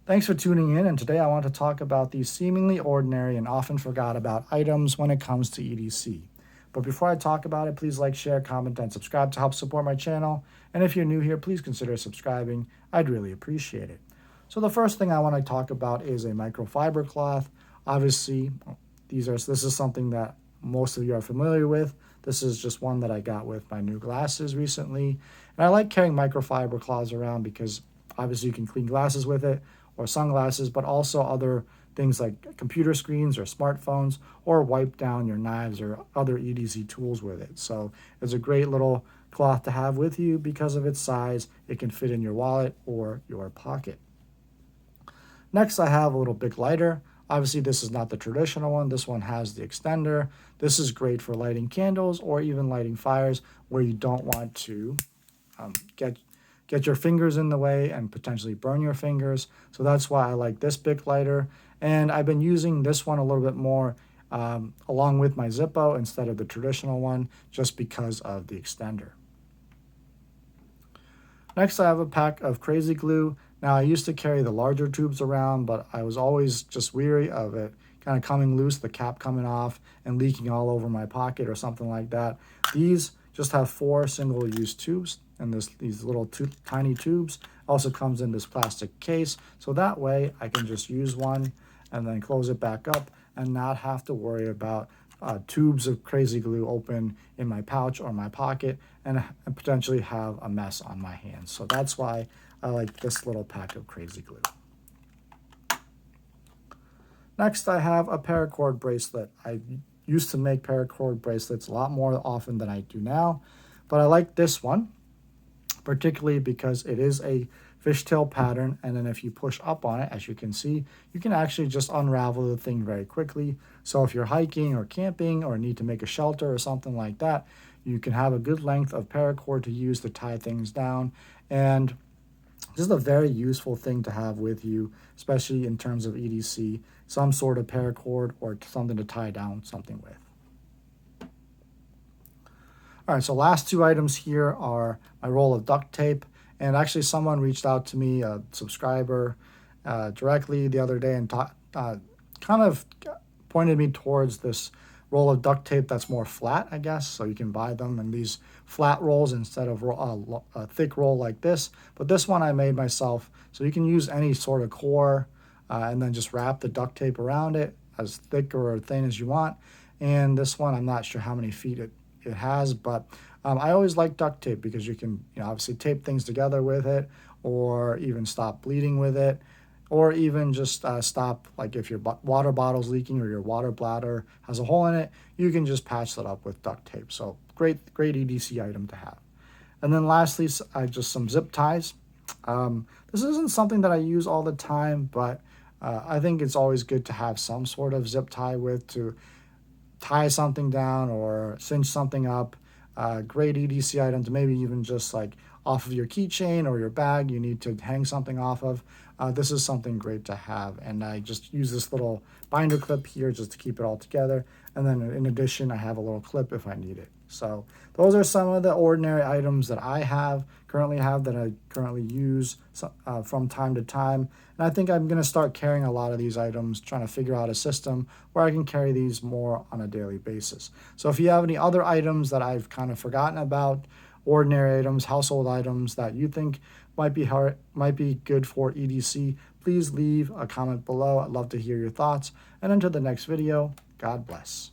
Thanks for tuning in, and today I want to talk about these seemingly ordinary and often forgot about items when it comes to EDC. But before I talk about it, please like, share, comment, and subscribe to help support my channel. And if you're new here, please consider subscribing. I'd really appreciate it. So the first thing I want to talk about is a microfiber cloth. Obviously, this is something that most of you are familiar with. This is just one that I got with my new glasses recently. And I like carrying microfiber cloths around because obviously you can clean glasses with it, or sunglasses, but also other things like computer screens or smartphones, or wipe down your knives or other EDC tools with it. So it's a great little cloth to have with you because of its size. It can fit in your wallet or your pocket. Next, I have a little big lighter. Obviously, this is not the traditional one. This one has the extender. This is great for lighting candles or even lighting fires where you don't want to get your fingers in the way and potentially burn your fingers. So that's why I like this big lighter. And I've been using this one a little bit more along with my Zippo instead of the traditional one, just because of the extender. Next, I have a pack of Crazy Glue. Now, I used to carry the larger tubes around, but I was always just weary of it kind of coming loose, the cap coming off and leaking all over my pocket or something like that. These just have 4 single-use tubes, and these little tiny tubes. Also comes in this plastic case, so that way I can just use one and then close it back up and not have to worry about tubes of Crazy Glue open in my pouch or my pocket and potentially have a mess on my hands. So that's why I like this little pack of Crazy Glue. Next, I have a Paracord bracelet. I used to make Paracord bracelets a lot more often than I do now, but I like this one, particularly because it is a fishtail pattern, and then if you push up on it, as you can see, you can actually just unravel the thing very quickly. So if you're hiking or camping or need to make a shelter or something like that, you can have a good length of paracord to use to tie things down. And this is a very useful thing to have with you, especially in terms of EDC, some sort of paracord or something to tie down something with. All right, so last 2 items here are my roll of duct tape. And actually someone reached out to me, a subscriber, directly the other day and kind of pointed me towards this roll of duct tape that's more flat, I guess. So you can buy them in these flat rolls instead of a thick roll like this. But this one I made myself. So you can use any sort of core and then just wrap the duct tape around it as thick or thin as you want. And this one, I'm not sure how many feet it has, but I always like duct tape because you can obviously tape things together with it, or even stop bleeding with it, or even just stop, like if your water bottle's leaking or your water bladder has a hole in it, you can just patch that up with duct tape. So great EDC item to have. And then lastly, just some zip ties. This isn't something that I use all the time, but I think it's always good to have some sort of zip tie with to tie something down or cinch something up. Great EDC item to maybe even just like off of your keychain or your bag you need to hang something off of. This is something great to have, and I just use this little binder clip here just to keep it all together, and then in addition I have a little clip if I need it. So those are some of the ordinary items that I currently have that I currently use from time to time, and I think I'm going to start carrying a lot of these items, trying to figure out a system where I can carry these more on a daily basis. So if you have any other items that I've kind of forgotten about, ordinary items, household items that you think might be good for EDC, please leave a comment below. I'd love to hear your thoughts. And until the next video, God bless.